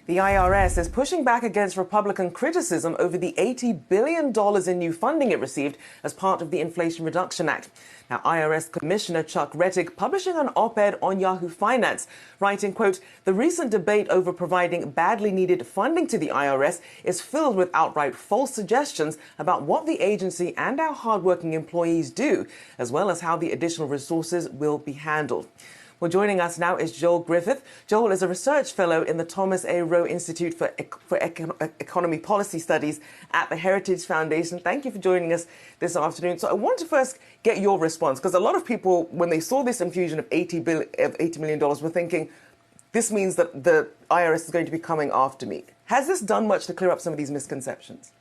The IRS is pushing back against Republican criticism over the $80 billion in new funding it received as part of the Inflation Reduction Act. Now, IRS Commissioner Chuck Rettig publishing an op-ed on Yahoo Finance, writing, quote, "The recent debate over providing badly needed funding to the IRS is filled with outright false suggestions about what the agency and our hardworking employees do, as well as how the additional resources will be handled." Well, joining us now is Joel Griffith. Joel is a research fellow in the Thomas A. Roe Institute for Economy Policy Studies at the Heritage Foundation. Thank you for joining us this afternoon. So I want to first get your response, because a lot of people, when they saw this infusion of $80 million, were thinking, this means that the IRS is going to be coming after me. Has this done much to clear up some of these misconceptions?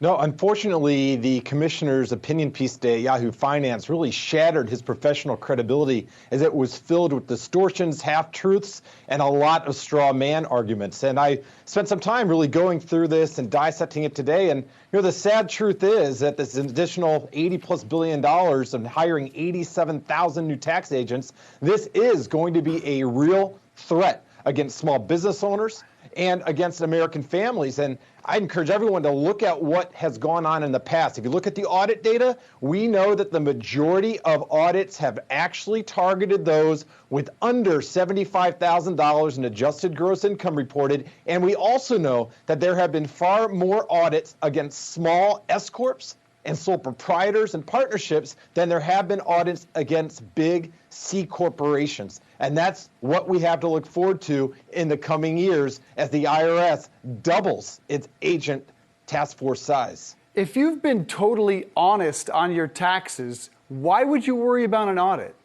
No, unfortunately, the commissioner's opinion piece today at Yahoo Finance really shattered his professional credibility, as it was filled with distortions, half-truths, and a lot of straw man arguments. And I spent some time really going through this and dissecting it today. And the sad truth is that this additional $80+ billion and hiring 87,000 new tax agents, this is going to be a real threat against small business owners and against American families. And I encourage everyone to look at what has gone on in the past. If you look at the audit data, we know that the majority of audits have actually targeted those with under $75,000 in adjusted gross income reported. And we also know that there have been far more audits against small S-corps and sole proprietors and partnerships than there have been audits against big C corporations. And that's what we have to look forward to in the coming years as the IRS doubles its agent task force size. If you've been totally honest on your taxes, why would you worry about an audit?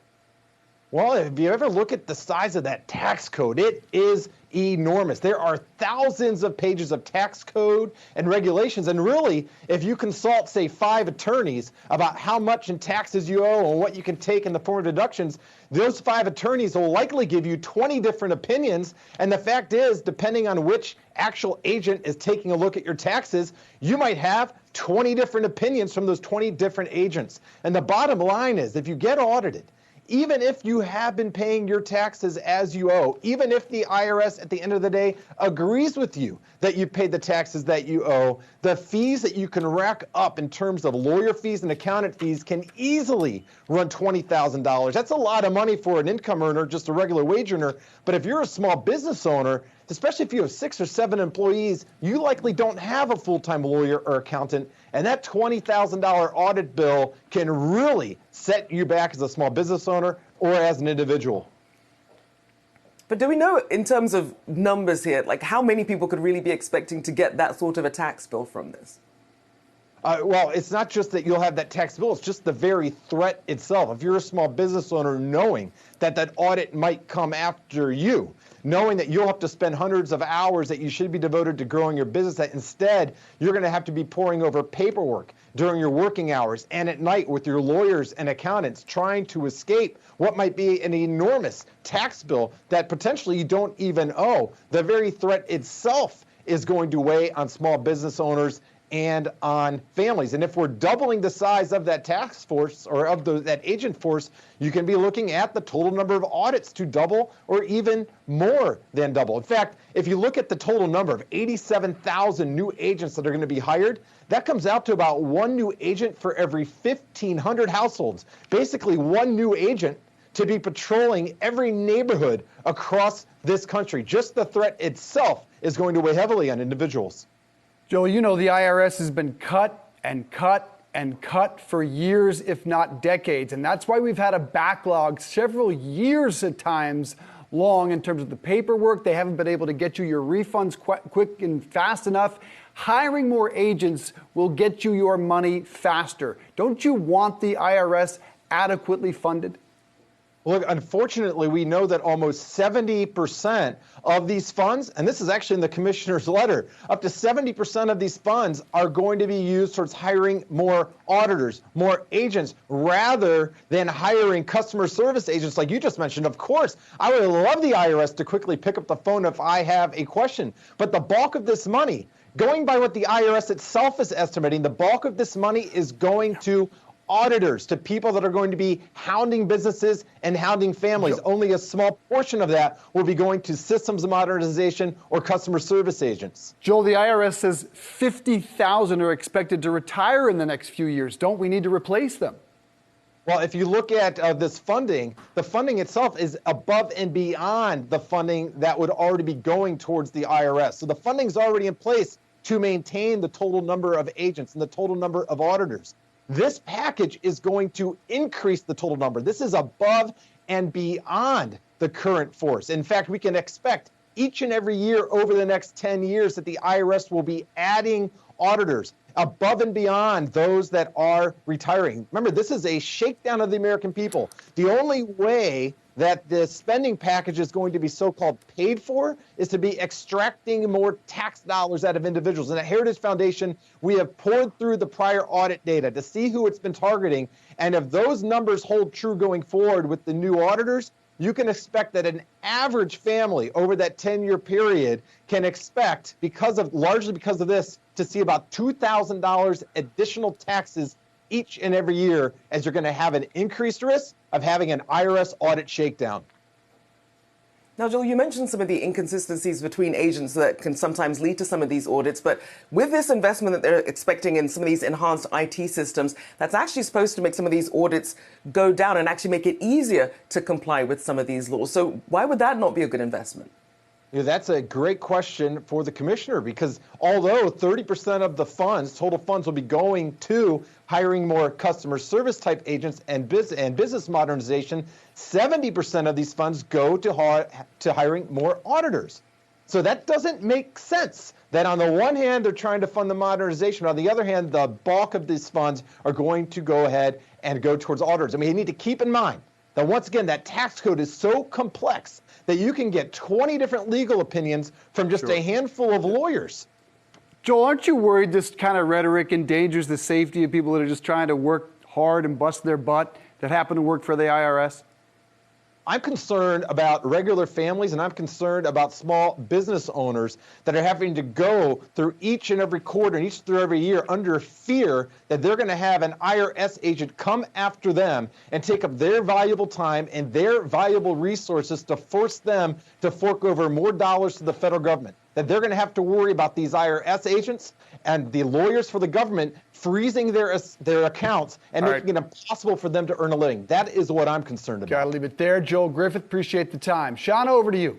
Well, if you ever look at the size of that tax code, it is enormous. There are thousands of pages of tax code and regulations. And really, if you consult, say, 5 attorneys about how much in taxes you owe and what you can take in the form of deductions, those 5 attorneys will likely give you 20 different opinions. And the fact is, depending on which actual agent is taking a look at your taxes, you might have 20 different opinions from those 20 different agents. And the bottom line is, if you get audited, even if you have been paying your taxes as you owe, even if the IRS at the end of the day agrees with you that you paid the taxes that you owe, the fees that you can rack up in terms of lawyer fees and accountant fees can easily run $20,000. That's a lot of money for an income earner, just a regular wage earner. But if you're a small business owner, especially if you have 6 or 7 employees, you likely don't have a full-time lawyer or accountant, and that $20,000 audit bill can really set you back as a small business owner or as an individual. But do we know, in terms of numbers here, like how many people could really be expecting to get that sort of a tax bill from this? Well, it's not just that you'll have that tax bill, it's just the very threat itself. If you're a small business owner, knowing that that audit might come after you, knowing that you'll have to spend hundreds of hours that you should be devoted to growing your business, that instead you're going to have to be poring over paperwork during your working hours and at night with your lawyers and accountants trying to escape what might be an enormous tax bill that potentially you don't even owe. The very threat itself is going to weigh on small business owners and on families. And if we're doubling the size of that task force or of that agent force, you can be looking at the total number of audits to double or even more than double. In fact, if you look at the total number of 87,000 new agents that are going to be hired, that comes out to about 1 new agent for every 1,500 households. Basically, 1 new agent to be patrolling every neighborhood across this country. Just the threat itself is going to weigh heavily on individuals. Joel, you know the IRS has been cut and cut and cut for years, if not decades. And that's why we've had a backlog several years at times long in terms of the paperwork. They haven't been able to get you your refunds quick and fast enough. Hiring more agents will get you your money faster. Don't you want the IRS adequately funded? Look, unfortunately, we know that almost 70% of these funds, and this is actually in the commissioner's letter, up to 70% of these funds are going to be used towards hiring more auditors, more agents, rather than hiring customer service agents like you just mentioned. Of course, I would love the IRS to quickly pick up the phone if I have a question, but the bulk of this money, going by what the IRS itself is estimating, the bulk of this money is going to auditors, to people that are going to be hounding businesses and hounding families. Only a small portion of that will be going to systems modernization or customer service agents. Joel, the IRS says 50,000 are expected to retire in the next few years. Don't we need to replace them? Well, if you look at this funding, the funding itself is above and beyond the funding that would already be going towards the IRS. So the funding's already in place to maintain the total number of agents and the total number of auditors. This package is going to increase the total number. This is above and beyond the current force. In fact, we can expect each and every year over the next 10 years that the IRS will be adding auditors above and beyond those that are retiring. Remember, this is a shakedown of the American people. The only way that the spending package is going to be so-called paid for is to be extracting more tax dollars out of individuals. And at Heritage Foundation, we have poured through the prior audit data to see who it's been targeting. And if those numbers hold true going forward with the new auditors, you can expect that an average family over that 10-year period can expect, largely because of this, to see about $2,000 additional taxes each and every year, as you're going to have an increased risk of having an IRS audit shakedown. Now, Joel, you mentioned some of the inconsistencies between agents that can sometimes lead to some of these audits, but with this investment that they're expecting in some of these enhanced IT systems, that's actually supposed to make some of these audits go down and actually make it easier to comply with some of these laws. So why would that not be a good investment? Yeah, that's a great question for the commissioner, because although 30% of the total funds will be going to hiring more customer service type agents and business modernization, 70% of these funds go to hiring more auditors. So that doesn't make sense that on the one hand, they're trying to fund the modernization. On the other hand, the bulk of these funds are going to go ahead and go towards auditors. I mean, you need to keep in mind that once again, that tax code is so complex that you can get 20 different legal opinions from just a handful of lawyers. Joel, aren't you worried this kind of rhetoric endangers the safety of people that are just trying to work hard and bust their butt that happen to work for the IRS? I'm concerned about regular families, and I'm concerned about small business owners that are having to go through each and every quarter and through every year under fear that they're going to have an IRS agent come after them and take up their valuable time and their valuable resources to force them to fork over more dollars to the federal government. That they're going to have to worry about these IRS agents and the lawyers for the government freezing their accounts and making it impossible for them to earn a living. That is what I'm concerned about. Got to leave it there. Joel Griffith, appreciate the time. Shauna, over to you.